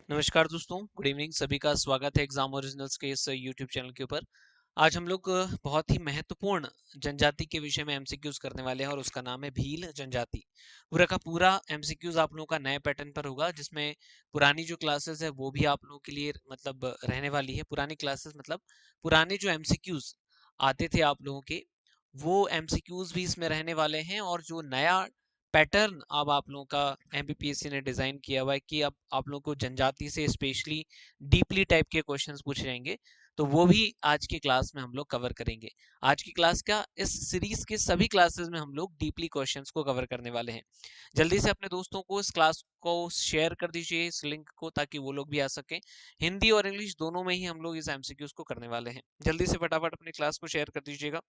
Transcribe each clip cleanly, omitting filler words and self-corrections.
नमस्कार दोस्तों, good evening. सभी का स्वागत है एग्जाम ओरिजिनल्स के इस यूट्यूब चैनल के ऊपर। आज हम लोग बहुत ही महत्वपूर्ण जनजाति के विषय में एमसीक्यूज करने वाले हैं और उसका नाम है भील जनजाति। पूरा का पूरा एमसीक्यूज आप लोगों का नए पैटर्न पर होगा, जिसमें पुरानी जो क्लासेस है वो भी आप लोगों के लिए मतलब रहने वाली है। पुरानी क्लासेस मतलब पुराने जो एमसीक्यूज आते थे आप लोगों के, वो एमसीक्यूज भी इसमें रहने वाले हैं। और जो नया पैटर्न अब आप लोगों का एमपीपीएससी ने डिजाइन किया हुआ है कि अब आप लोगों को जनजाति से स्पेशली डीपली टाइप के क्वेश्चंस पूछे जाएंगे, तो वो भी आज की क्लास में हम लोग कवर करेंगे। आज की क्लास का इस सीरीज के सभी क्लासेस में हम लोग डीपली क्वेश्चंस को कवर करने वाले हैं। जल्दी से अपने दोस्तों को इस क्लास को शेयर कर दीजिए, इस लिंक को, ताकि वो लोग भी आ सकें। हिंदी और इंग्लिश दोनों में ही हम लोग इस एमसीक्यूज को करने वाले हैं। जल्दी से फटाफट अपनी क्लास को शेयर कर दीजिएगा।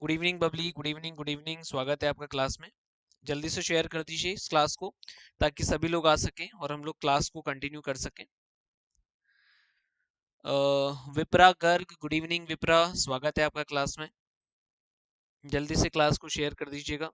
Good evening Babli, good evening, good evening, स्वागत है आपका क्लास में। जल्दी से शेयर कर दीजिए इस क्लास को, ताकि सभी लोग आ सकें और हम लोग क्लास को कंटिन्यू कर सकें। विप्रा गर्ग, गुड इवनिंग विप्रा, स्वागत है आपका क्लास में। जल्दी से क्लास को शेयर कर दीजिएगा।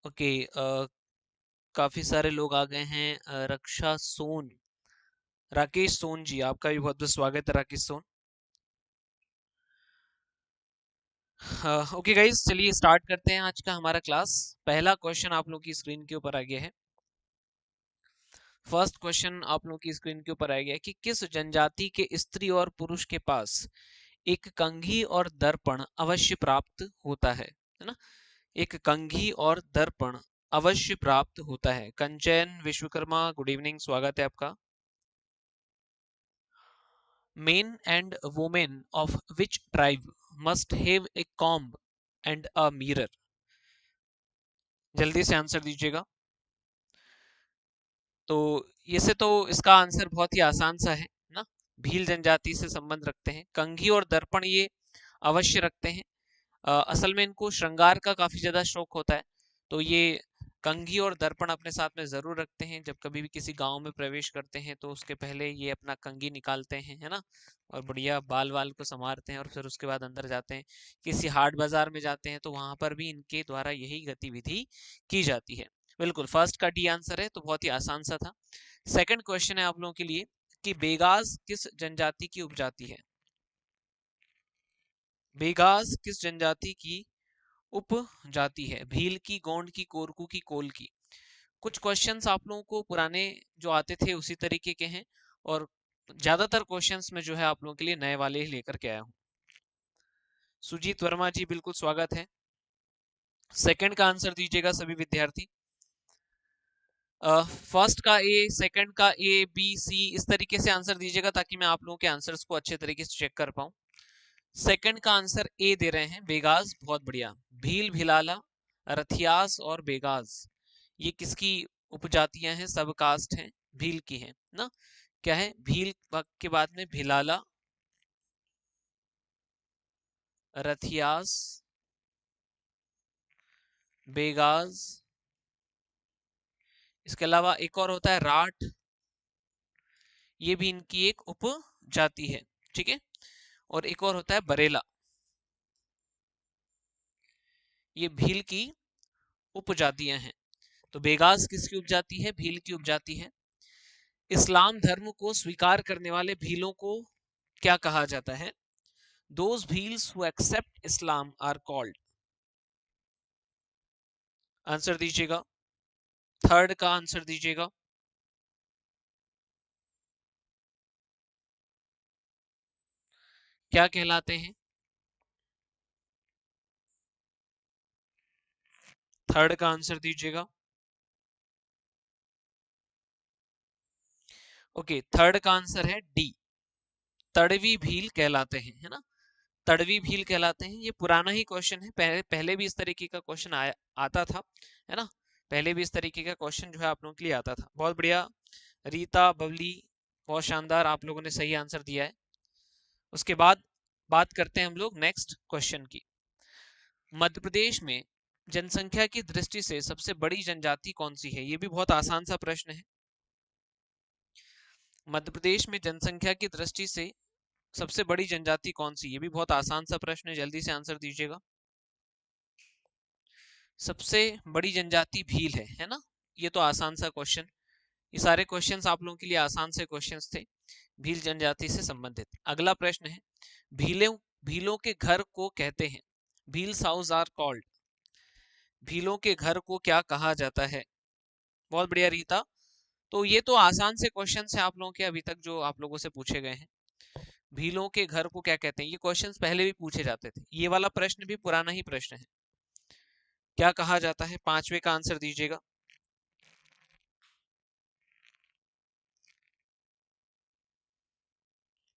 ओके, काफी सारे लोग आ गए हैं। रक्षा सोन, राकेश सोन जी, आपका भी बहुत बहुत स्वागत है राकेश सोन। ओके गाइस, चलिए स्टार्ट करते हैं आज का हमारा क्लास। पहला क्वेश्चन आप लोग की स्क्रीन के ऊपर आ गया है। फर्स्ट क्वेश्चन आप लोगों की स्क्रीन के ऊपर आ गया है कि किस जनजाति के स्त्री और पुरुष के पास एक कंघी और दर्पण अवश्य प्राप्त होता है ना। एक कंघी और दर्पण अवश्य प्राप्त होता है। कंचन विश्वकर्मा, गुड इवनिंग, स्वागत है आपका। Main and women of which tribe must have a comb and a mirror. जल्दी से आंसर दीजिएगा। तो इसे तो इसका आंसर बहुत ही आसान सा है ना। भील जनजाति से संबंध रखते हैं, कंघी और दर्पण ये अवश्य रखते हैं। असल में इनको श्रृंगार का काफी ज्यादा शौक होता है, तो ये कंघी और दर्पण अपने साथ में जरूर रखते हैं। जब कभी भी किसी गांव में प्रवेश करते हैं तो उसके पहले ये अपना कंघी निकालते हैं, है ना, और बढ़िया बाल वाल को संवारते हैं और फिर उसके बाद अंदर जाते हैं। किसी हाट बाजार में जाते हैं तो वहां पर भी इनके द्वारा यही गतिविधि की जाती है। बिल्कुल फर्स्ट का डी आंसर है, तो बहुत ही आसान सा था। सेकंड क्वेश्चन है आप लोगों के लिए कि बेगास किस जनजाति की उपजाति है। बेगास किस जनजाति की उपजाति है? भील की, गोंड की, कोरकू की, कोल की। कुछ क्वेश्चंस आप लोगों को पुराने जो आते थे उसी तरीके के हैं, और ज्यादातर क्वेश्चंस में जो है आप लोगों के लिए नए वाले ही लेकर के आया हूँ। सुजीत वर्मा जी, बिल्कुल स्वागत है। सेकंड का आंसर दीजिएगा सभी विद्यार्थी। फर्स्ट का ए, सेकंड का ए बी सी, इस तरीके से आंसर दीजिएगा ताकि मैं आप लोगों के आंसर्स को अच्छे तरीके से चेक कर पाऊं। सेकंड का आंसर ए दे रहे हैं, बेगाज, बहुत बढ़िया। भील, भिलाला, रथियास और बेगाज, ये किसकी उपजातियां हैं? सब कास्ट हैं, भील की हैं ना। क्या है? भील के बाद में भिलाला, रथियास, बेगाज, इसके अलावा एक और होता है राठ, ये भी इनकी एक उपजाति है, ठीक है। और एक और होता है बरेला, ये भील की उपजातियां हैं। तो बेगास किसकी उपजाति है? भील की उपजाति है। इस्लाम धर्म को स्वीकार करने वाले भीलों को क्या कहा जाता है? Those Bhils who accept Islam are called। Answer दीजिएगा, थर्ड का आंसर दीजिएगा। क्या कहलाते हैं? थर्ड का आंसर दीजिएगा। ओके, थर्ड का आंसर है डी, तड़वी भील कहलाते हैं, है ना। तड़वी भील कहलाते हैं। ये पुराना ही क्वेश्चन है, पहले भी इस तरीके का क्वेश्चन आता था, है ना। पहले भी इस तरीके का क्वेश्चन जो है आप लोगों के लिए आता था। बहुत बढ़िया रीता, बबली, बहुत शानदार, आप लोगों ने सही आंसर दिया है। उसके बाद बात करते हैं हम लोग नेक्स्ट क्वेश्चन की। मध्य प्रदेश में जनसंख्या की दृष्टि से सबसे बड़ी जनजाति कौन सी है? ये भी बहुत आसान सा प्रश्न है। मध्य प्रदेश में जनसंख्या की दृष्टि से सबसे बड़ी जनजाति कौन सी? ये भी बहुत आसान सा प्रश्न है, जल्दी से आंसर दीजिएगा। सबसे बड़ी जनजाति भील है ना? ये तो आसान सा क्वेश्चन, ये सारे क्वेश्चंस आप लोगों के लिए आसान से क्वेश्चंस थे भील जनजाति से संबंधित। अगला प्रश्न है, भीलों भीलों के घर को कहते हैं, भील्स हाउस आर कॉल्ड, भीलों के घर को क्या कहा जाता है? बहुत बढ़िया रीता। तो ये तो आसान से क्वेश्चन है आप लोगों के अभी तक जो आप लोगों से पूछे गए हैं। भीलों के घर को क्या कहते हैं, ये क्वेश्चंस पहले भी पूछे जाते थे, ये वाला प्रश्न भी पुराना ही प्रश्न है। क्या कहा जाता है? पांचवे का आंसर दीजिएगा।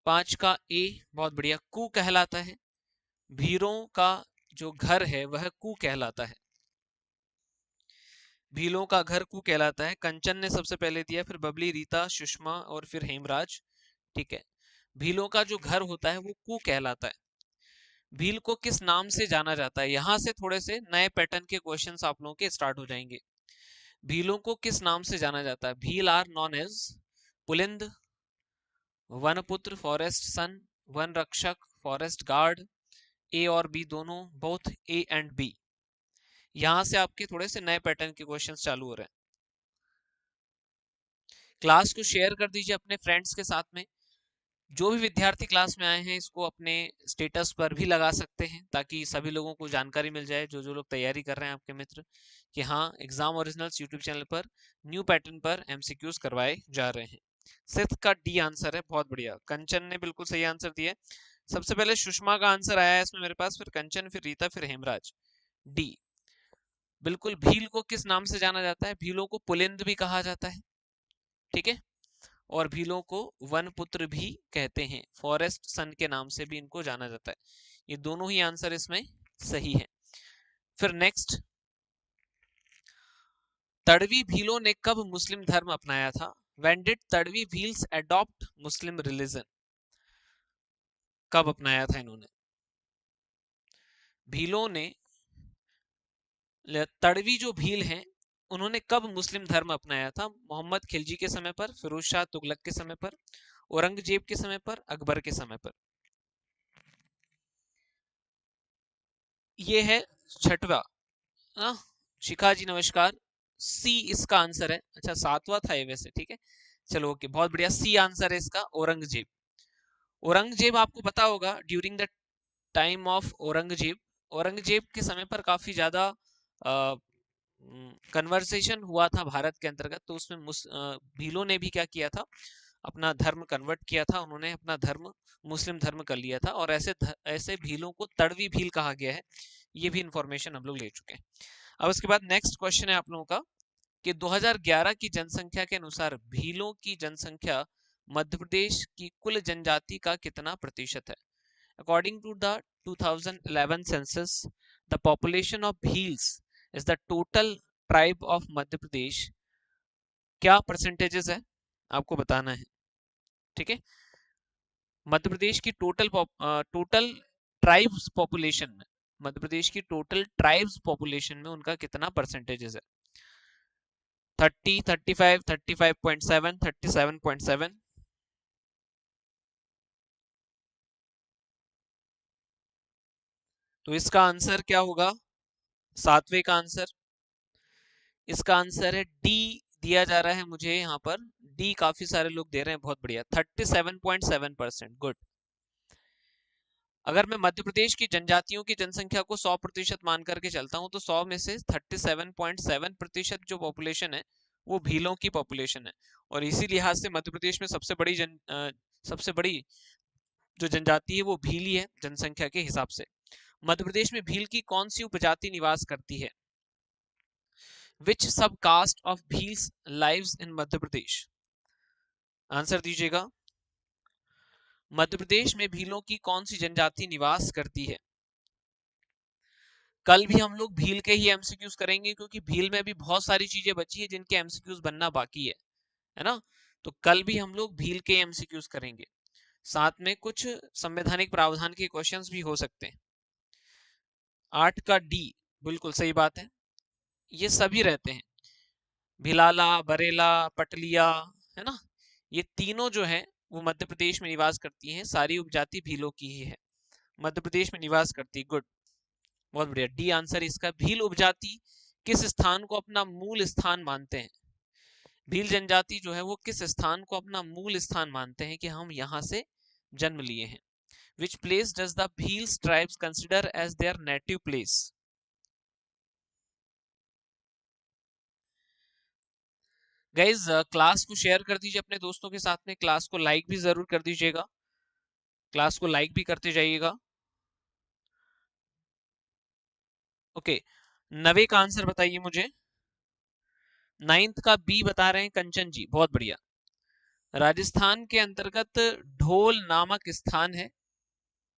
5 का ए, बहुत बढ़िया, कू कहलाता है। भीलों का जो घर है वह कू कहलाता है, भीलों का घर कू कहलाता है। कंचन ने सबसे पहले दिया, फिर बबली, रीता, सुषमा और फिर हेमराज। ठीक है, भीलों का जो घर होता है वो कू कहलाता है। भील को किस नाम से जाना जाता है? यहां से थोड़े से नए पैटर्न के क्वेश्चंस आप लोगों के स्टार्ट हो जाएंगे। भीलों को किस नाम से जाना जाता है? Bhil are known as Pulind, वनपुत्र फॉरेस्ट सन, वन रक्षक फॉरेस्ट गार्ड, ए और बी दोनों, बोथ ए एंड बी। यहां से आपके थोड़े से नए पैटर्न के क्वेश्चंस चालू हो रहे हैं। क्लास को शेयर कर दीजिए अपने फ्रेंड्स के साथ में। जो भी विद्यार्थी क्लास में आए हैं इसको अपने स्टेटस पर भी लगा सकते हैं ताकि सभी लोगों को जानकारी मिल जाए, जो जो लोग तैयारी कर रहे हैं आपके मित्र, कि हाँ एग्जाम ओरिजिनल्स यूट्यूब चैनल पर न्यू पैटर्न पर एमसीक्यूज करवाए जा रहे हैं। सिर्फ का डी आंसर है, बहुत बढ़िया। कंचन ने बिल्कुल सही आंसर दिया। सबसे पहले सुषमा का आंसर आया है इसमें मेरे पास, फिर कंचन, फिर रीता, फिर हेमराज। डी बिल्कुल। भील को किस नाम से जाना जाता है? भीलों को पुलिंद भी कहा जाता है, ठीक है, और भीलों को वन पुत्र भी कहते हैं, फॉरेस्ट सन के नाम से भी इनको जाना जाता है। ये दोनों ही आंसर इसमें सही है। फिर नेक्स्ट, तड़वी भीलों ने कब मुस्लिम धर्म अपनाया था? When did Tadvi Bhils adopt Muslim religion? कब अपनाया था इन्होंने? भीलों ने, तड़वी जो भील हैं उन्होंने कब मुस्लिम धर्म अपनाया था? मोहम्मद खिलजी के समय पर, फिरोज शाह तुगलक के समय पर, औरंगजेब के समय पर, अकबर के समय पर? ये है छठवा। हाँ, शिखा जी नमस्कार। सी इसका आंसर है। अच्छा, सातवां था ये वैसे, ठीक है, चलो ओके, बहुत बढ़िया। सी आंसर है इसका, औरंगजेब। औरंगजेब आपको पता होगा, during the time of Aurangzeb, Aurangzeb के समय पर काफी ज्यादा कन्वर्सेशन हुआ था भारत के अंतर्गत, तो उसमें भीलों ने भी क्या किया था, अपना धर्म कन्वर्ट किया था, उन्होंने अपना धर्म मुस्लिम धर्म कर लिया था, और ऐसे भीलों को तड़वी भील कहा गया है। ये भी इंफॉर्मेशन हम लोग ले चुके हैं। अब उसके बाद नेक्स्ट क्वेश्चन है आप लोगों का कि 2011 की जनसंख्या के अनुसार भीलों की जनसंख्या मध्य प्रदेश की कुल जनजाति का कितना प्रतिशत है? According to the 2011 census, the population of Bhils is the total tribe of Madhya Pradesh. क्या परसेंटेजेस है आपको बताना है, ठीक है। मध्य प्रदेश की टोटल ट्राइब्स पॉपुलेशन में, मध्य प्रदेश की टोटल ट्राइब्स पॉपुलेशन में उनका कितना परसेंटेजेस है? 30, 35, 35.7, 37.7? तो इसका आंसर क्या होगा? सातवें का आंसर, इसका आंसर है डी दिया जा रहा है मुझे यहाँ पर। डी काफी सारे लोग दे रहे हैं, बहुत बढ़िया, 37.7%। गुड। अगर मैं मध्य प्रदेश की जनजातियों की जनसंख्या को 100% मान करके चलता हूँ तो 100 में से 37.7% जो पॉपुलेशन है वो भीलों की पॉपुलेशन है। और इसी लिहाज से मध्य प्रदेश में सबसे बड़ी जो जनजाति है वो भील ही है जनसंख्या के हिसाब से। मध्य प्रदेश में भील की कौन सी उपजाति निवास करती है? Which sub caste of Bhils lives in Madhya Pradesh? Answer दीजिएगा। मध्य प्रदेश में भीलों की कौन सी जनजाति निवास करती है? कल भी हम लोग भील के ही एमसीक्यूज करेंगे क्योंकि भील में भी बहुत सारी चीजें बची है जिनके एमसीक्यूज बनना बाकी है ना। तो कल भी हम लोग भील के एमसीक्यूज करेंगे, साथ में कुछ संवैधानिक प्रावधान के क्वेश्चंस भी हो सकते हैं। 8 का डी, बिल्कुल सही बात है, ये सभी रहते हैं। भिलाला, बरेला, पटलिया, है ना, ये तीनों जो है वो मध्य प्रदेश में निवास करती हैं। सारी उपजाति भीलों की ही है, मध्य प्रदेश में निवास करती है। गुड, बहुत बढ़िया, डी आंसर इसका। भील उपजाति किस स्थान को अपना मूल स्थान मानते हैं? भील जनजाति जो है वो किस स्थान को अपना मूल स्थान मानते हैं कि हम यहाँ से जन्म लिए हैं? Which place does the Bhils tribes consider as their native place? Guys class को शेयर कर दीजिए अपने दोस्तों के साथ में, क्लास को लाइक भी जरूर कर दीजिएगा, क्लास को लाइक भी करते जाइएगा। ओके, नवे का आंसर बताइए मुझे। 9th का बी बता रहे हैं कंचन जी, बहुत बढ़िया। राजस्थान के अंतर्गत ढोल नामक स्थान है,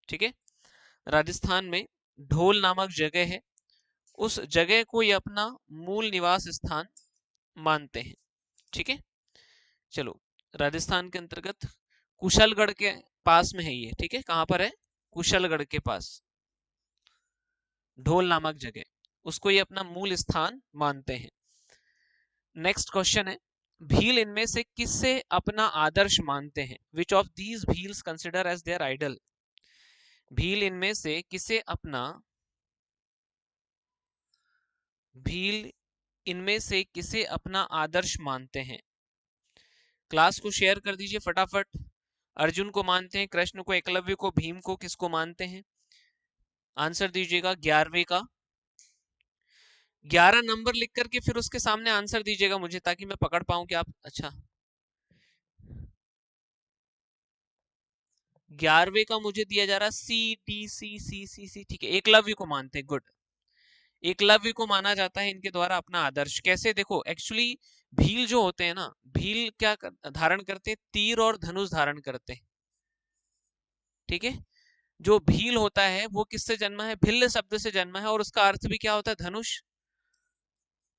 ठीक है, राजस्थान में ढोल नामक जगह है, उस जगह को ये अपना मूल निवास स्थान मानते हैं, ठीक है। चलो, राजस्थान के अंतर्गत कुशलगढ़ के पास में है ये, ठीक है, कहां पर है? कुशलगढ़ के पास ढोल नामक जगह, उसको ये अपना मूल स्थान मानते हैं। नेक्स्ट क्वेश्चन है, भील इनमें से किससे अपना आदर्श मानते हैं? Which of these Bhils consider as their idol? Bhil इनमें से किसे अपना, भील इनमें से किसे अपना आदर्श मानते हैं? क्लास को शेयर कर दीजिए फटाफट। अर्जुन को मानते हैं, कृष्ण को, एकलव्य को, भीम को, किसको मानते हैं? आंसर दीजिएगा 11वें का। 11 नंबर लिख करके फिर उसके सामने आंसर दीजिएगा मुझे, ताकि मैं पकड़ पाऊं कि आप, अच्छा 11वें का मुझे दिया जा रहा सी डी सी सी सी सी, ठीक है, एकलव्य को मानते हैं। गुड, एकलव्य को माना जाता है इनके द्वारा अपना आदर्श। कैसे? देखो, एक्चुअली भील जो होते हैं ना, भील क्या धारण करते हैं? तीर और धनुष धारण करते हैं, ठीक है। जो भील होता है वो किससे जन्मा है? भिल्ल शब्द से जन्मा है, और उसका अर्थ भी क्या होता है? धनुष।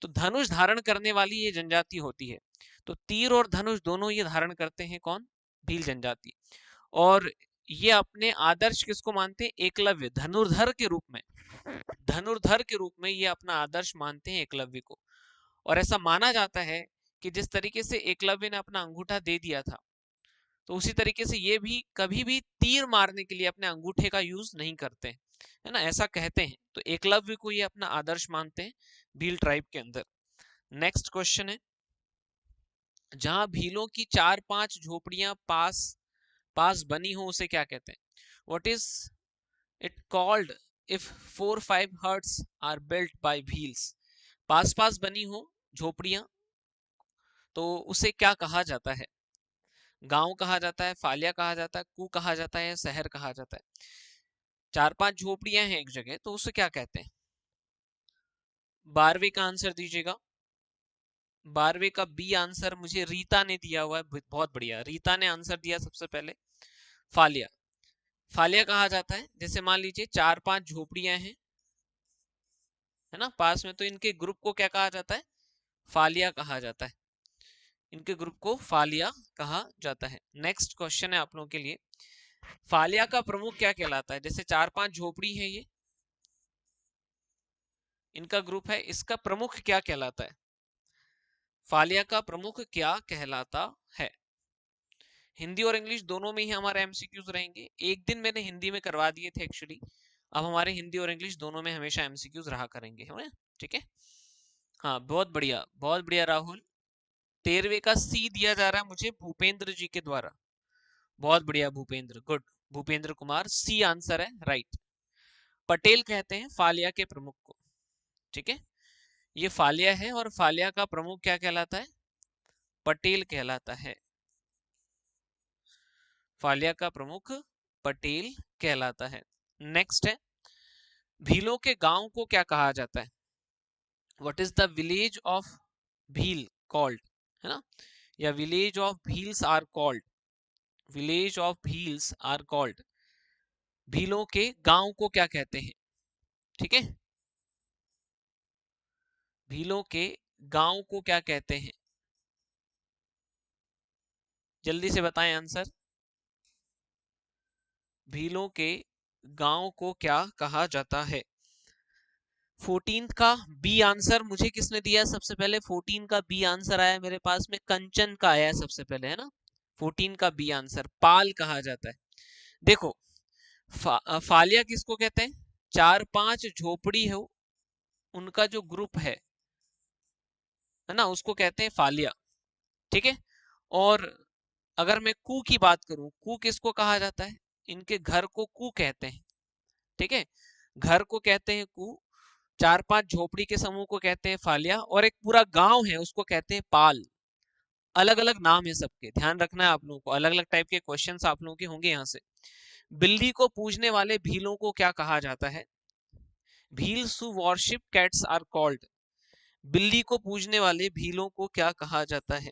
तो धनुष धारण करने वाली ये जनजाति होती है। तो तीर और धनुष दोनों ये धारण करते हैं, कौन? भील जनजाति। और ये अपने आदर्श किसको मानते हैं? एकलव्य, धनुर्धर के रूप में, धनुर्धर के रूप में ये अपना आदर्श मानते हैं एकलव्य को। और ऐसा माना जाता है कि जिस तरीके से एकलव्य ने अपना अंगूठा दे दिया था, तो उसी तरीके से ये भी कभी भी तीर मारने के लिए अपने अंगूठे का यूज नहीं करते हैं, है ना, ऐसा कहते हैं। तो एकलव्य को ये अपना आदर्श मानते हैं भील ट्राइब के अंदर। नेक्स्ट क्वेश्चन है, जहां भीलों की 4-5 झोपड़ियां पास पास बनी हो उसे क्या कहते हैं? What is it called if 4-5 huts are built by Bhils? पास पास बनी हो झोपड़ियां तो उसे क्या कहा जाता है? गांव कहा जाता है, फालिया कहा जाता है, कू कहा जाता है, या शहर कहा जाता है? 4-5 झोपड़ियां हैं एक जगह, तो उसे क्या कहते हैं? 12वें का आंसर दीजिएगा। 12वें का बी आंसर मुझे रीता ने दिया हुआ है, बहुत बढ़िया, रीता ने आंसर दिया सबसे पहले, फालिया। फालिया कहा जाता है, जैसे मान लीजिए 4-5 झोपड़ियां हैं, है ना, पास में, तो इनके ग्रुप को क्या कहा जाता है? फालिया कहा जाता है, इनके ग्रुप को फालिया कहा जाता है। नेक्स्ट क्वेश्चन है आप लोगों के लिए, फालिया का प्रमुख क्या कहलाता है? जैसे 4-5 झोपड़ी है ये, इनका ग्रुप है, इसका प्रमुख क्या कहलाता है? फालिया का प्रमुख क्या कहलाता है? हिंदी और इंग्लिश दोनों में ही हमारे एमसीक्यूज रहेंगे। एक दिन मैंने हिंदी में करवा दिए थे एक्चुअली, अब हमारे हिंदी और इंग्लिश दोनों में हमेशा एमसीक्यूज रहा करेंगे, है ना, ठीक है। हाँ, बहुत बढ़िया राहुल। 13वें का सी दिया जा रहा है मुझे भूपेंद्र जी के द्वारा, बहुत बढ़िया Bhupendra, good, Bhupendra Kumar, C answer है, राइट। पटेल कहते हैं फालिया के प्रमुख को, ठीक है, ये फालिया है और फालिया का प्रमुख क्या कहलाता है? पटेल कहलाता है। फालिया का प्रमुख पटेल कहलाता है। नेक्स्ट है, भीलों के गांव को क्या कहा जाता है? What is the village of Bhil called, है ना, या village of Bhils are called, village of Bhils are called, भीलों के गांव को क्या कहते हैं? ठीक है, भीलों के गांव को क्या कहते हैं? जल्दी से बताएं आंसर। भीलों के गांव को क्या कहा जाता है? 14 का बी आंसर मुझे किसने दिया है? सबसे पहले 14 का बी आंसर आया मेरे पास में, कंचन का आया है सबसे पहले, है ना। 14 का बी आंसर पाल कहा जाता है। देखो, फालिया किसको कहते हैं? 4-5 झोपड़ी हो उनका जो ग्रुप है ना, उसको कहते हैं फालिया। ठीक है। और अगर मैं कू की बात करूं, कू किसको कहा जाता है? इनके घर को कू कहते हैं। ठीक है, घर को कहते हैं कू, 4-5 झोपड़ी के समूह को कहते हैं फालिया, और एक पूरा गांव है उसको कहते हैं पाल। अलग अलग नाम है सबके, ध्यान रखना है आप लोगों को, अलग अलग टाइप के क्वेश्चंस आप लोगों के होंगे यहाँ से। बिल्ली को पूजने वाले भीलों को क्या कहा जाता है? Bhils who worship cats are called. बिल्ली को पूजने वाले भीलों को क्या कहा जाता है?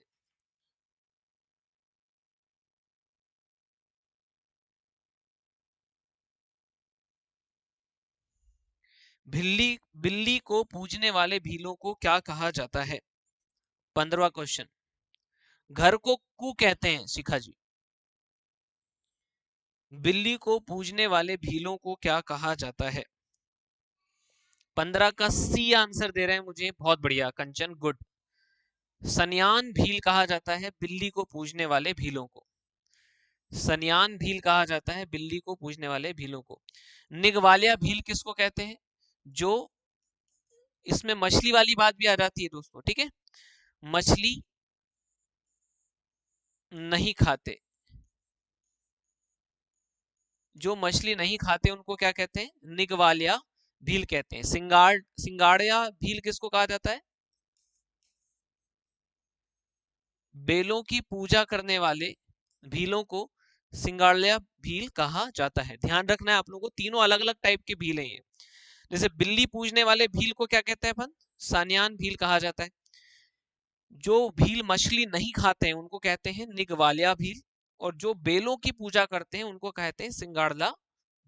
बिल्ली बिल्ली को पूजने वाले भीलों को क्या कहा जाता है? 15वां क्वेश्चन। घर को कू कहते हैं शिखा जी। बिल्ली को पूजने वाले भीलों को क्या कहा जाता है? 15 का सी आंसर दे रहे हैं मुझे, बहुत बढ़िया कंचन, गुड। सन्यान भील कहा जाता है बिल्ली को पूजने वाले भीलों को। सन्यान भील कहा जाता है बिल्ली को पूजने वाले भीलों को। निगवालिया भील किसको कहते हैं? जो, इसमें मछली वाली बात भी आ जाती है दोस्तों, ठीक है। मछली नहीं खाते, जो मछली नहीं खाते उनको क्या कहते हैं? निगवालिया भील कहते हैं। सिंगाड़िया भील किसको कहा जाता है? बेलों की पूजा करने वाले भीलों को सिंगाड़िया भील कहा जाता है। ध्यान रखना है आप लोगों को, तीनों अलग अलग टाइप के भील हैं ये। जैसे बिल्ली पूजने वाले भील को क्या कहते हैं अपन? सान्यान भील कहा जाता है। जो भील मछली नहीं खाते हैं उनको कहते हैं निगवालिया भील, और जो बेलों की पूजा करते हैं उनको कहते हैं सिंगाड़ला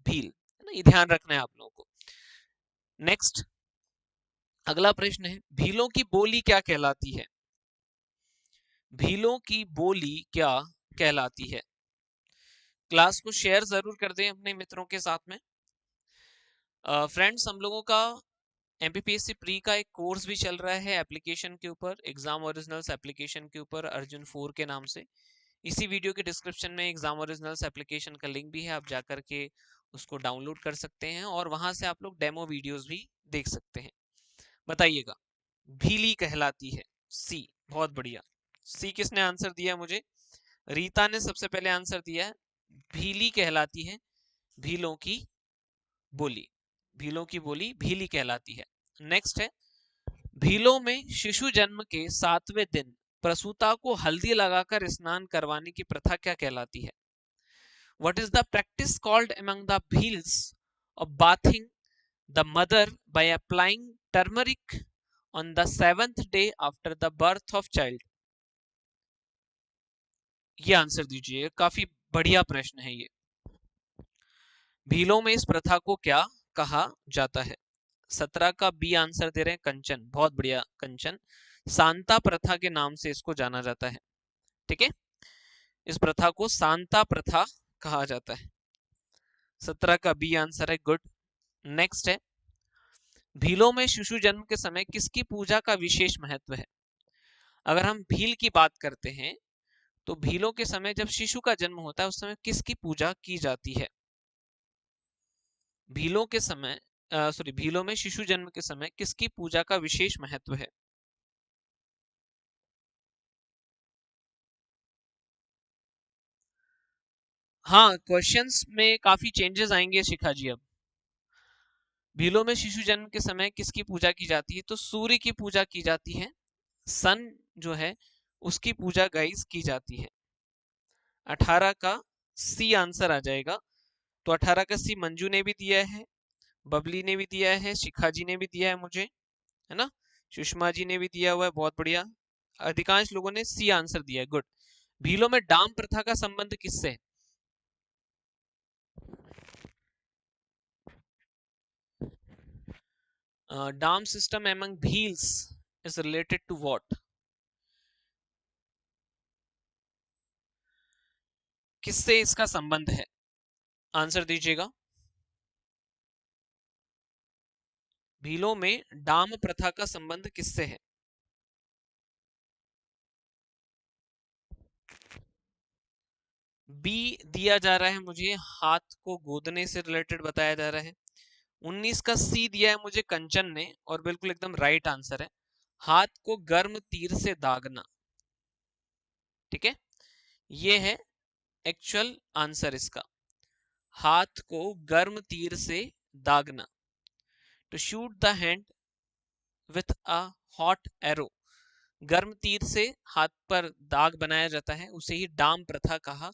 भील, है ना। ये ध्यान रखना है आप लोगों को। नेक्स्ट, अगला प्रश्न है, भीलों की बोली क्या कहलाती है? भीलों की बोली क्या कहलाती है? क्लास को शेयर जरूर कर दें अपने मित्रों के साथ में। फ्रेंड्स, हम लोगों का एमपीपीएससी प्री का एक कोर्स भी चल रहा है एप्लीकेशन के ऊपर, एग्जाम ओरिजिनल्स एप्लीकेशन के ऊपर, अर्जुन 4 के नाम से। इसी वीडियो के डिस्क्रिप्शन में एग्जाम ओरिजिनल्स एप्लीकेशन का लिंक भी है, आप जाकर के उसको डाउनलोड कर सकते हैं और वहां से आप लोग डेमो वीडियोस भी देख सकते हैं। बताइएगा, भीली कहलाती है सी। बहुत बढ़िया, सी किसने आंसर दिया मुझे? रीता ने सबसे पहले आंसर दिया है, भीली कहलाती है भीलों की बोली। भीलों की बोली भीली कहलाती है। नेक्स्ट है, भीलों में शिशु जन्म के 7वें दिन प्रसूता को हल्दी लगाकर स्नान करवाने की प्रथा क्या कहलाती है? What is the practice called among the Bhils of bathing the mother by applying turmeric on the 7th day after the birth of child? ये आंसर दीजिए, काफी बढ़िया प्रश्न है ये। भीलों में इस प्रथा को क्या कहा जाता है? 17 का बी आंसर दे रहे हैं कंचन, बहुत बढ़िया कंचन। सांता प्रथा के नाम से इसको जाना जाता है। ठीक है, इस प्रथा को सांता प्रथा कहा जाता है। 17 का बी आंसर है, गुड। नेक्स्ट है, भीलों में शिशु जन्म के समय किसकी पूजा का विशेष महत्व है? अगर हम भील की बात करते हैं तो भीलों के समय जब शिशु का जन्म होता है उस समय किसकी पूजा की जाती है? भीलों के समय, सॉरी, भीलों में शिशु जन्म के समय किसकी पूजा का विशेष महत्व है? हाँ, क्वेश्चंस में काफी चेंजेस आएंगे शिखा जी अब। भीलों में शिशु जन्म के समय किसकी पूजा की जाती है? तो सूर्य की पूजा की जाती है, सन जो है उसकी पूजा गाइस की जाती है। 18 का सी आंसर आ जाएगा। तो 18 का सी मंजू ने भी दिया है, बबली ने भी दिया है, शिखा जी ने भी दिया है मुझे, है ना। सुषमा जी ने भी दिया हुआ है, बहुत बढ़िया। अधिकांश लोगों ने सी आंसर दिया है, गुड। भीलों में डाम प्रथा का संबंध किससे है? Daam system among Bhils is related to what? किससे इसका संबंध है? आंसर दीजिएगा। भीलों में डाम प्रथा का संबंध किससे है? बी दिया जा रहा है मुझे हाथ को गोदने से रिलेटेड बताया जा रहा है। 19 का सी दिया है मुझे कंचन ने, और बिल्कुल एकदम राइट आंसर है, हाथ को गर्म तीर से दागना। ठीक है, ये है एक्चुअल आंसर इसका, हाथ को गर्म तीर से दागना। To shoot the hand with a hot arrow, गर्म तीर से हाथ पर दाग बनाया जाता है, उसे ही डाम प्रथा कहा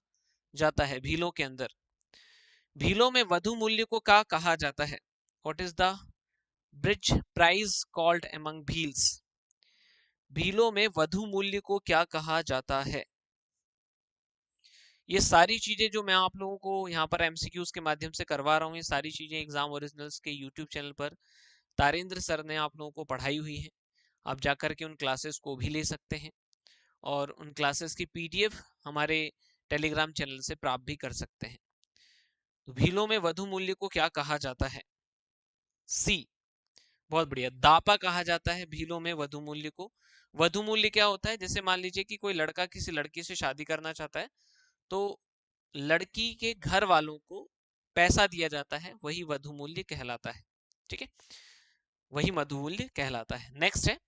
जाता है भीलों के अंदर। भीलों में वधु मूल्य को क्या कहा जाता है? What is the bride price called among Bhils? भीलों में वधु मूल्य को क्या कहा जाता है? ये सारी चीजें जो मैं आप लोगों को यहाँ पर एमसीक्यूज के माध्यम से करवा रहा हूँ, ये सारी चीजें एग्जाम ओरिजिनल्स के यूट्यूब चैनल पर तारेंद्र सर ने आप लोगों को पढ़ाई हुई है। आप जाकर के उन क्लासेस को भी ले सकते हैं, और उन क्लासेस की पीडीएफ हमारे टेलीग्राम चैनल से प्राप्त भी कर सकते हैं। तो भीलों में वधु मूल्य को क्या कहा जाता है? सी, बहुत बढ़िया, दापा कहा जाता है भीलों में वधु मूल्य को। वधु मूल्य क्या होता है? जैसे मान लीजिए कि कोई लड़का किसी लड़की से शादी करना चाहता है, तो लड़की के घर वालों को पैसा दिया जाता है, वही वधु मूल्य कहलाता है। ठीक है, वही वधु मूल्य कहलाता है। नेक्स्ट है,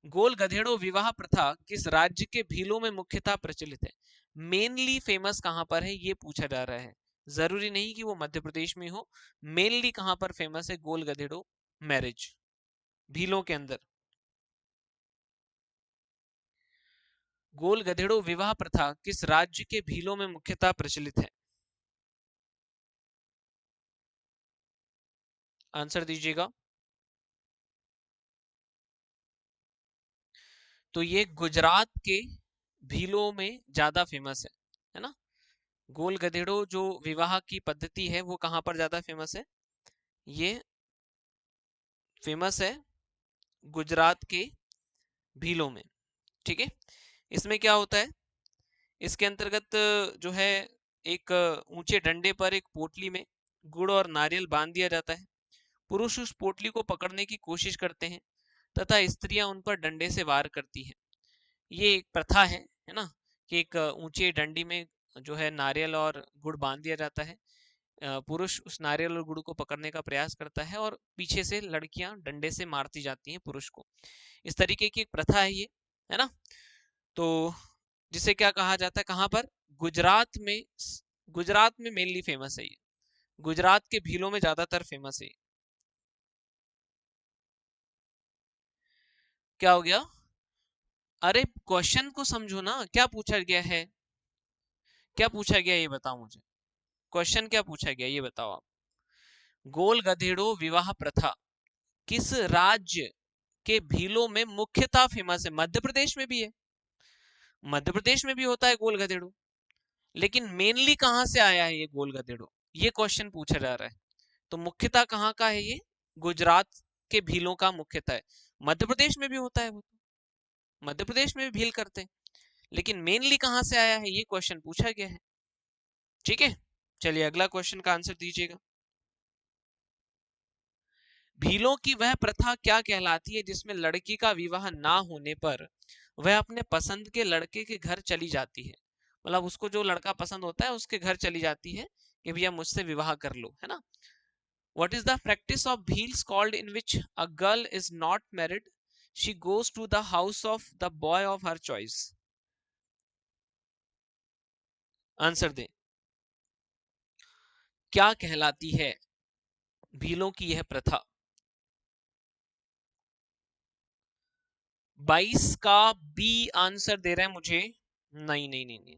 गोल गधेड़ों विवाह प्रथा किस राज्य के भीलों में मुख्यतः प्रचलित है? मेनली फेमस कहां पर है ये पूछा जा रहा है, जरूरी नहीं कि वो मध्य प्रदेश में हो। मेनली कहां पर फेमस है गोल गधेड़ों मैरिज भीलों के अंदर? गोल गधेड़ों विवाह प्रथा किस राज्य के भीलों में मुख्यतः प्रचलित है? आंसर दीजिएगा। तो ये गुजरात के भीलों में ज्यादा फेमस है ना। गोल गधेड़ों जो विवाह की पद्धति है वो कहां पर ज्यादा फेमस है? ये फेमस है गुजरात के भीलों में। ठीक है, इसमें क्या होता है, इसके अंतर्गत जो है, एक ऊंचे डंडे पर एक पोटली में गुड़ और नारियल बांध दिया जाता है। पुरुष उस पोटली को पकड़ने की कोशिश करते हैं तथा स्त्रियां उन पर डंडे से वार करती हैं। ये एक प्रथा है ना, कि एक ऊंचे डंडी में जो है नारियल और गुड़ बांध दिया जाता है। पुरुष उस नारियल और गुड़ को पकड़ने का प्रयास करता है और पीछे से लड़कियां डंडे से मारती जाती हैं पुरुष को। इस तरीके की एक प्रथा है ये, है ना। तो जिसे क्या कहा जाता है, कहां पर? गुजरात में। गुजरात में मेनली फेमस है ये, गुजरात के भीलों में ज्यादातर फेमस है। क्या हो गया? अरे क्वेश्चन को समझो ना, क्या पूछा गया है, क्या पूछा गया ये बताओ मुझे, क्वेश्चन क्या पूछा गया ये बताओ आप। गोल गधेड़ों विवाह प्रथा किस राज्य के भीलों में मुख्यतः फेमस है? मध्य प्रदेश में भी है, मध्य प्रदेश में भी होता है गोल गधेड़ू, लेकिन मेनली कहां से आया है ये गोल गधेड़ू, ये क्वेश्चन पूछा जा रहा है। तो मुख्यतः कहाँ का है ये? गुजरात के भीलों का मुख्यतः है। मध्य प्रदेश में भी होता है वो, मध्य प्रदेश में भी भील करते हैं, लेकिन मेनली कहां से आया है ये क्वेश्चन पूछा गया है। ठीक है, चलिए अगला क्वेश्चन का आंसर दीजिएगा। भीलों की वह प्रथा क्या कहलाती है जिसमें लड़की का विवाह ना होने पर वह अपने पसंद के लड़के के घर चली जाती है? मतलब उसको जो लड़का पसंद होता है उसके घर चली जाती है कि भैया मुझसे विवाह कर लो, है ना। What is the practice of bheels called in which a girl is not married? She goes to the house of the boy of her choice. Answer दें, क्या कहलाती है भीलों की यह प्रथा? 22 का बी आंसर दे रहा है मुझे। नहीं नहीं नहीं नहीं,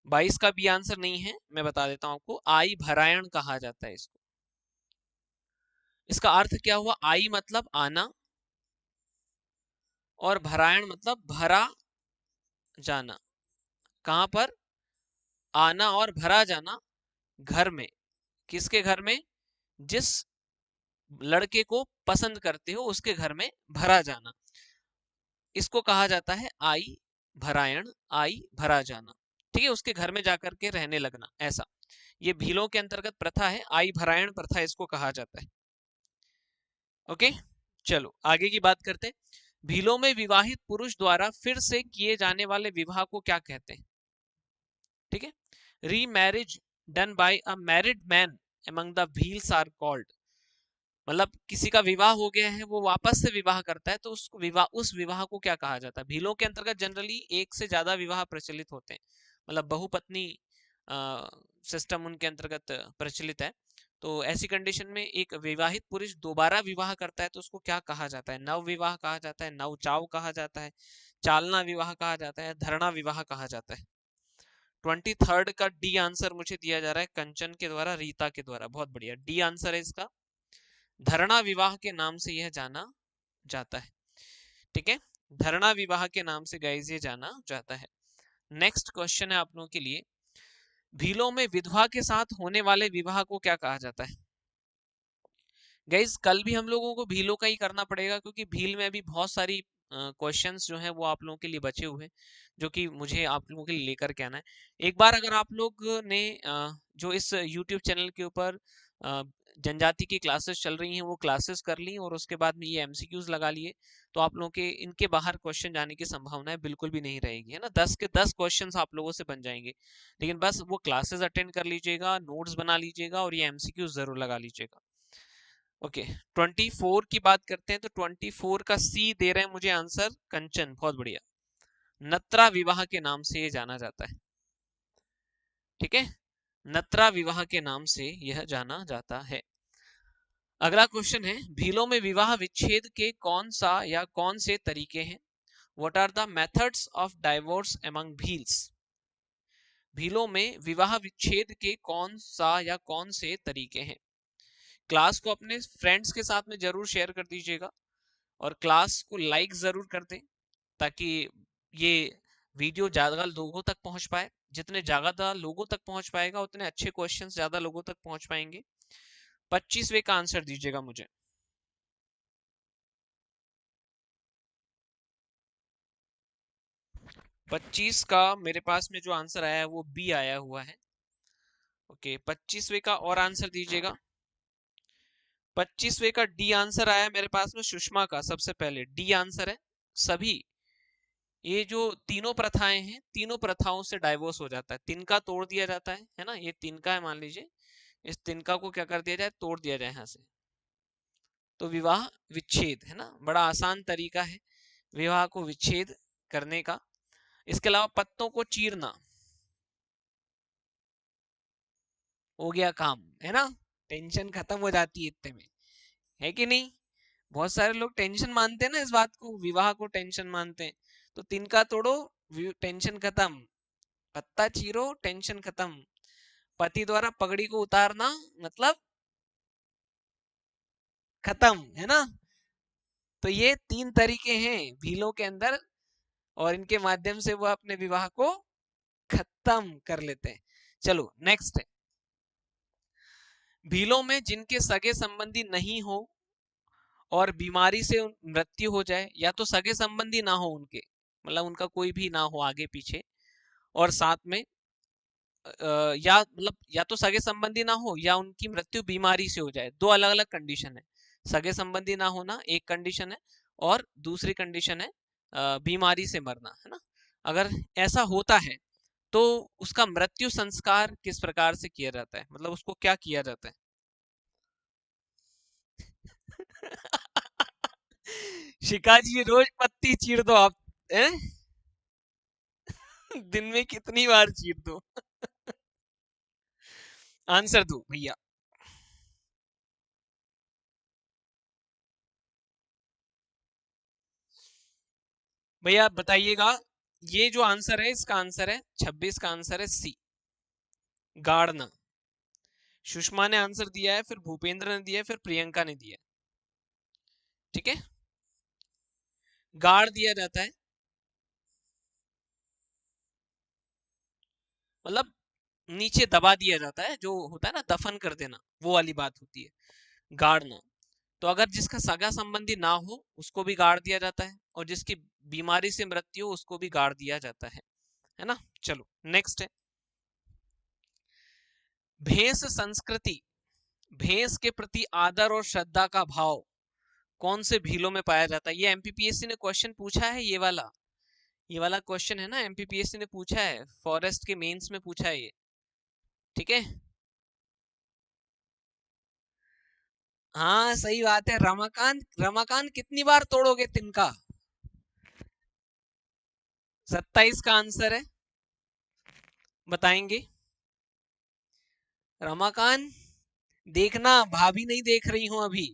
22 का बी आंसर नहीं है, मैं बता देता हूं आपको, आई भरायण कहा जाता है इसको। इसका अर्थ क्या हुआ? आई मतलब आना, और भरायण मतलब भरा जाना। कहां पर? आना और भरा जाना घर में। किसके घर में? जिस लड़के को पसंद करते हो उसके घर में भरा जाना, इसको कहा जाता है आई भरायण, आई भरा जाना। ठीक है, उसके घर में जाकर के रहने लगना, ऐसा। ये भीलों के अंतर्गत प्रथा है, आई भरायण प्रथा इसको कहा जाता है। ओके, चलो आगे की बात करते हैं। भीलों में विवाहित पुरुष द्वारा फिर से किए जाने वाले विवाह को क्या कहते हैं? ठीक है, remarriage done by a married man among the Bhils are called. मतलब किसी का विवाह हो गया है, वो वापस से विवाह करता है, तो उस विवाह को क्या कहा जाता है? भीलों के अंतर्गत जनरली एक से ज्यादा विवाह प्रचलित होते हैं, मतलब बहुपत्नी सिस्टम उनके अंतर्गत प्रचलित है। तो ऐसी कंडीशन में एक विवाहित पुरुष दोबारा विवाह करता है तो उसको क्या कहा जाता है? नव विवाह कहा जाता है, नव चाव कहा जाता है, चालना विवाह कहा जाता है, धरणा विवाह कहा जाता है। 23rd का डी आंसर मुझे दिया जा रहा है कंचन के द्वारा, रीता के द्वारा। बहुत बढ़िया, डी आंसर है इसका। धरणा विवाह के नाम से यह जाना जाता है। ठीक है, धरणा विवाह के नाम से गाइस ये जाना जाता है। नेक्स्ट क्वेश्चन है आप लोगों के लिए, भीलों में विधवा के साथ होने वाले विवाह को क्या कहा जाता है? गाइस कल भी हम लोगों को भीलों का ही करना पड़ेगा, क्योंकि भील में अभी बहुत सारी क्वेश्चंस जो हैं वो आप लोगों के लिए बचे हुए हैं, जो कि मुझे आप लोगों के लिए लेकर के आना है। एक बार अगर आप लोग ने जो इस YouTube चैनल के ऊपर जनजाति की क्लासेस चल रही हैं वो क्लासेस कर ली और उसके बाद में ये एमसीक्यूज लगा लिए, तो आप लोगों के इनके बाहर क्वेश्चन जाने की संभावना बिल्कुल भी नहीं रहेगी, है ना। 10 के 10 क्वेश्चन आप लोगों से बन जाएंगे, लेकिन बस वो क्लासेस अटेंड कर लीजिएगा, नोट्स बना लीजिएगा और ये एमसीक्यूज जरूर लगा लीजिएगा। ओके, 24 की बात करते हैं तो 24 का सी दे रहे हैं मुझे आंसर कंचन, बहुत बढ़िया। नत्रा विवाह के नाम से ये जाना जाता है। ठीक है, नत्रा विवाह के नाम से यह जाना जाता है। अगला क्वेश्चन है, भीलों में विवाह विच्छेद के कौन सा या कौन से तरीके हैं? What are the methods of divorce among Bhils? भीलों में विवाह विच्छेद के कौन सा या कौन से तरीके हैं? क्लास को अपने फ्रेंड्स के साथ में जरूर शेयर कर दीजिएगा और क्लास को लाइक जरूर कर दें, ताकि ये वीडियो ज्यादा लोगों तक पहुंच पाए। जितने ज्यादा लोगों तक पहुंच पाएगा उतने अच्छे क्वेश्चन ज्यादा लोगों तक पहुंच पाएंगे। 25वें का आंसर दीजिएगा मुझे। 25 का मेरे पास में जो आंसर आया है वो बी आया हुआ है। ओके, 25वें का और आंसर दीजिएगा। 25वें का डी आंसर आया मेरे पास में सुषमा का, सबसे पहले डी आंसर है। सभी ये जो तीनों प्रथाएं हैं, तीनों प्रथाओं से डाइवोर्स हो जाता है, तिनका तोड़ दिया जाता है ना। ये तिनका है, मान लीजिए इस तिनका को क्या कर दिया जाए, तोड़ दिया जाए यहाँ से, तो विवाह विच्छेद, है ना। बड़ा आसान तरीका है विवाह को विच्छेद करने का। इसके अलावा पत्तों को चीरना, हो गया काम, है ना। टेंशन खत्म हो जाती है इतने में, है कि नहीं। बहुत सारे लोग टेंशन मानते हैं ना, इस बात को, विवाह को टेंशन मानते हैं। तो तिनका तोड़ो, टेंशन खत्म। पत्ता चीरो, टेंशन खत्म। पति द्वारा पगड़ी को उतारना, मतलब खत्म, है ना। तो ये 3 तरीके हैं भीलों के अंदर, और इनके माध्यम से वो अपने विवाह को खत्म कर लेते हैं। चलो नेक्स्ट है, भीलों में जिनके सगे संबंधी नहीं हो और बीमारी से मृत्यु हो जाए, या तो सगे संबंधी ना हो उनके, मतलब उनका कोई भी ना हो आगे पीछे, और साथ में या मतलब या तो सगे संबंधी ना हो या उनकी मृत्यु बीमारी से हो जाए। दो अलग अलग कंडीशन है, सगे संबंधी ना होना एक कंडीशन है और दूसरी कंडीशन है बीमारी से मरना, है ना। अगर ऐसा होता है तो उसका मृत्यु संस्कार किस प्रकार से किया जाता है, मतलब उसको क्या किया जाता है? शिखा जी रोज पत्ती चीर दो आप, हैं? दिन में कितनी बार चीर दो? आंसर दो भैया। भैया बताइएगा। ये जो आंसर है इसका आंसर है 26 का आंसर है सी, गाड़ना। सुषमा ने आंसर दिया है, फिर भूपेंद्र ने दिया है, फिर प्रियंका ने दिया है। ठीक है, गाड़ दिया जाता है, मतलब नीचे दबा दिया जाता है, जो होता है ना दफन कर देना, वो वाली बात होती है गाड़ना। तो अगर जिसका सगा संबंधी ना हो उसको भी गाड़ दिया जाता है, और जिसकी बीमारी से मृत्यु हो उसको भी गाड़ दिया जाता है ना। चलो नेक्स्ट है, भेष संस्कृति, भेष के प्रति आदर और श्रद्धा का भाव कौन से भीलों में पाया जाता है? ये एमपीपीएससी ने क्वेश्चन पूछा है, ये वाला क्वेश्चन है ना, एमपीपीएससी ने पूछा है, फॉरेस्ट के मेंस में पूछा है ये। ठीक है, हाँ सही बात है। रमाकांत, रमाकांत कितनी बार तोड़ोगे तिनका? 27 का आंसर है, बताएंगे? रमाकांत, देखना भाभी नहीं देख रही हूं अभी।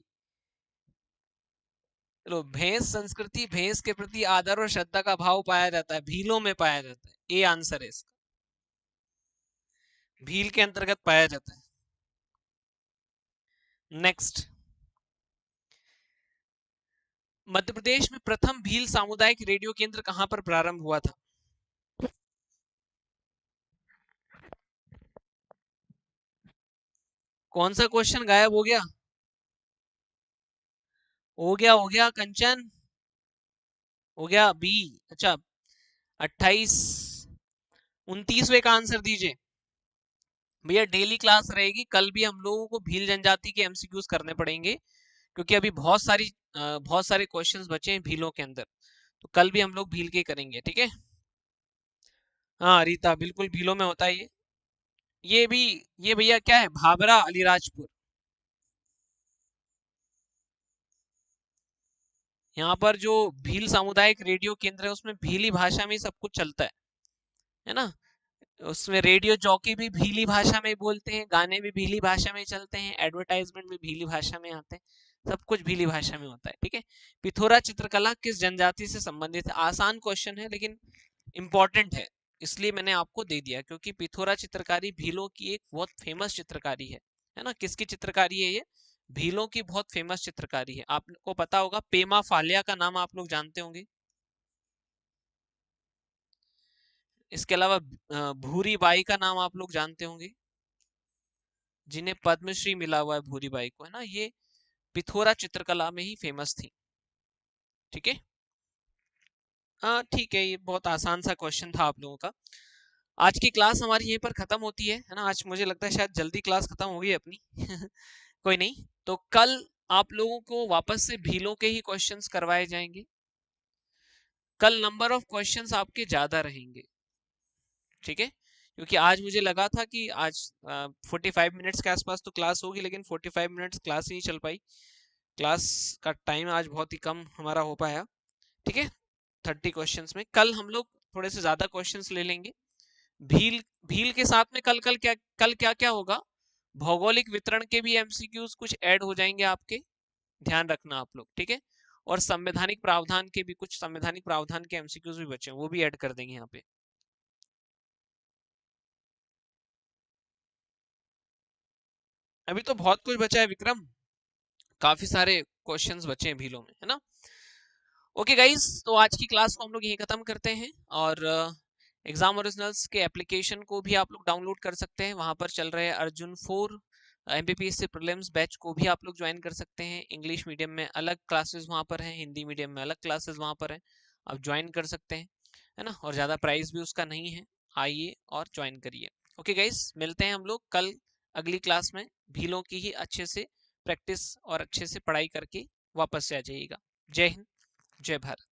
चलो, भैंस संस्कृति, भैंस के प्रति आदर और श्रद्धा का भाव पाया जाता है, भीलों में पाया जाता है, ये आंसर है इसका, भील के अंतर्गत पाया जाता है। नेक्स्ट, मध्य प्रदेश में प्रथम भील सामुदायिक रेडियो केंद्र कहां पर प्रारंभ हुआ था? कौन सा क्वेश्चन गायब हो गया? हो गया कंचन, हो गया बी। अच्छा, 28, 29वें का आंसर दीजिए। भैया डेली क्लास रहेगी, कल भी हम लोगों को भील जनजाति के एमसीक्यूज करने पड़ेंगे, क्योंकि अभी बहुत सारे क्वेश्चंस बचे हैं भीलों के अंदर, तो कल भी हम लोग भील के करेंगे, ठीक है? हाँ रीता, बिल्कुल भीलों में होता है ये भी। ये भैया क्या है, भाबरा अलीराजपुर। यहाँ पर जो भील सामुदायिक रेडियो केंद्र है, उसमें भीली भाषा में ही सब कुछ चलता है ना? उसमें रेडियो जॉकी भी भीली भाषा में बोलते हैं, गाने भी भीली भाषा में चलते हैं, एडवर्टाइजमेंट भी भीली भाषा में आते हैं, सब कुछ भीली भाषा में होता है, ठीक है? पिथोरा चित्रकला किस जनजाति से संबंधित है? आसान क्वेश्चन है, लेकिन इंपॉर्टेंट है, इसलिए मैंने आपको दे दिया, क्योंकि पिथोरा चित्रकारी भीलों की एक बहुत फेमस चित्रकारी है ना? किसकी चित्रकारी है ये? भीलों की बहुत फेमस चित्रकारी है। आपको पता होगा, पेमा फालिया का नाम आप लोग जानते होंगे। इसके अलावा भूरी बाई का नाम आप लोग जानते होंगे, जिन्हें पद्मश्री मिला हुआ है, भूरी बाई को, है ना? ये पिथोरा चित्रकला में ही फेमस थी, ठीक है? हाँ ठीक है, ये बहुत आसान सा क्वेश्चन था आप लोगों का। आज की क्लास हमारी यहीं पर खत्म होती है ना? आज मुझे लगता है शायद जल्दी क्लास खत्म होगी अपनी। कोई नहीं, तो कल आप लोगों को वापस से भीलों के ही क्वेश्चंस करवाए जाएंगे। कल नंबर ऑफ क्वेश्चंस आपके ज्यादा रहेंगे, ठीक है? क्योंकि आज मुझे लगा था कि आज 45 मिनट्स के आसपास तो क्लास होगी, लेकिन 45 मिनट्स क्लास ही नहीं चल पाई। क्लास का टाइम आज बहुत ही कम हमारा हो पाया, ठीक है? 30 क्वेश्चंस में कल हम लोग थोड़े से ज्यादा क्वेश्चंस ले लेंगे। भील भील के साथ में कल क्या क्या होगा? भौगोलिक वितरण के भी एमसीक्यूज कुछ ऐड हो जाएंगे आपके, ध्यान रखना आप लोग, ठीक है? और संवैधानिक प्रावधान के एमसीक्यूज भी बचे हैं, वो भी ऐड कर देंगे यहाँ पे। अभी तो बहुत कुछ बचा है विक्रम, काफी सारे क्वेश्चंस बचे हैं भीलों में, है ना? ओके गाइस, तो आज की क्लास को हम लोग यहीं खत्म करते हैं, और एग्जाम ओरिजिनल्स के एप्लीकेशन को भी आप लोग डाउनलोड कर सकते हैं, वहां पर चल रहे हैं अर्जुन 4 एमपीपीएससी प्रीलिम्स बैच को भी आप लोग ज्वाइन कर सकते हैं। इंग्लिश मीडियम में अलग क्लासेस वहां पर हैं, हिंदी मीडियम में अलग क्लासेस वहां पर हैं, आप ज्वाइन कर सकते हैं, है ना? और ज़्यादा प्राइस भी उसका नहीं है, आइए और ज्वाइन करिए। ओके गाइस, मिलते हैं हम लोग कल अगली क्लास में। भीलों की ही अच्छे से प्रैक्टिस और अच्छे से पढ़ाई करके वापस से आ जाइएगा। जय हिंद, जय भारत।